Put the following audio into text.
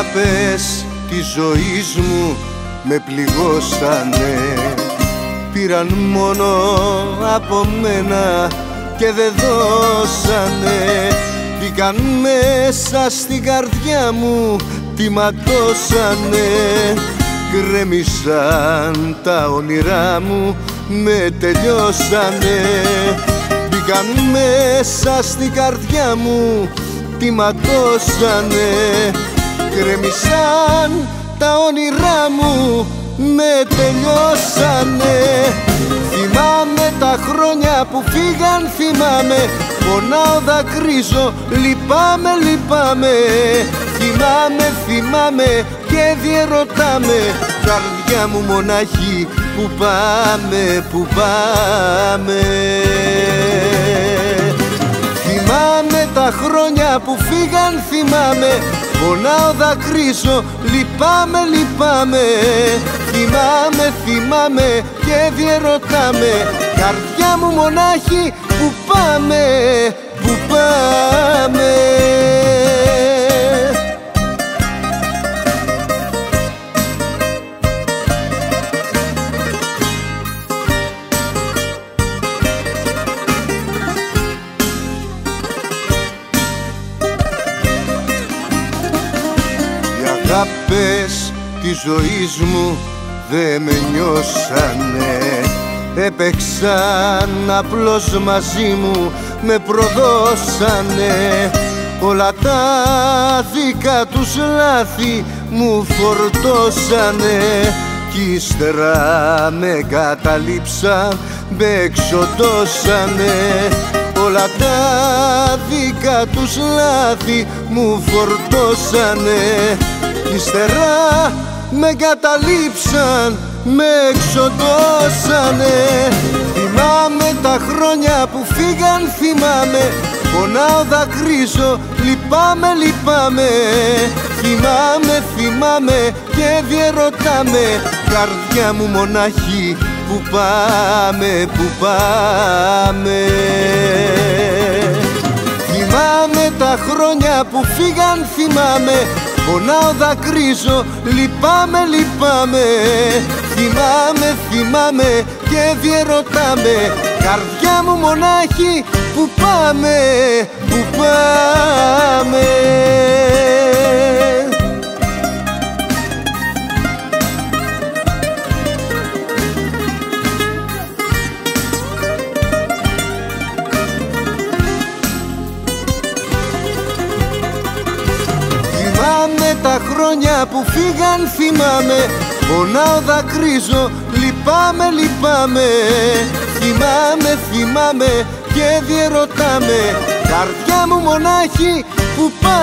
αγάπες της ζωής μου με πληγώσανε. Πήραν μόνο από μένα και δεν δώσανε. Μπήκαν μέσα στην καρδιά μου, τη ματώσανε. Γκρέμισαν τα όνειρά μου, με τελειώσανε. Μπήκαν μέσα στην καρδιά μου, τη ματώσανε. Γκρέμισαν τα όνειρά μου, με τελειώσανε. Θυμάμαι τα χρόνια που φύγαν, θυμάμαι. Πονάω, δακρύζω, λυπάμαι, λυπάμαι. Θυμάμαι, θυμάμαι και διερωτάμαι. Καρδιά μου μονάχη, που πάμε, που πάμε. Θυμάμαι τα χρόνια που φύγαν, θυμάμαι. Πονάω, δακρύζω, λυπάμαι, λυπάμαι. Θυμάμαι, θυμάμαι και διερωτάμαι. Καρδιά μου μονάχη, που πάμε, που πάμε. Οι αγάπες της ζωής μου δε με νιώσανε. Έπαιξαν απλώς μαζί μου, με προδώσανε. Όλα τα δικά τους λάθη μου φορτώσανε. Κι ύστερα με καταλήψαν, με εξοντώσανε. Όλα τα δικά τους λάθη μου φορτώσανε. Κι ύστερα με καταλήψαν, με εξοντώσανε. Θυμάμαι τα χρόνια που φύγαν, θυμάμαι. Πονάω, δακρύζω, λυπάμαι, λυπάμαι. Θυμάμαι, θυμάμαι και διερωτάμαι. Καρδιά μου μονάχη, που πάμε, που πάμε. Θυμάμαι τα χρόνια που φύγαν, θυμάμαι. Πονάω, δακρύζω, λυπάμαι, λυπάμαι. Θυμάμαι, θυμάμαι και διερωτάμαι. Καρδιά μου μονάχη, που πάμε, που πάμε. Θυμάμαι τα χρόνια που φύγαν, θυμάμαι. Πονάω, δακρύζω, λυπάμαι, λυπάμαι. Θυμάμαι, θυμάμαι και διερωτάμαι. Καρδιά μου μονάχη, που πάμε.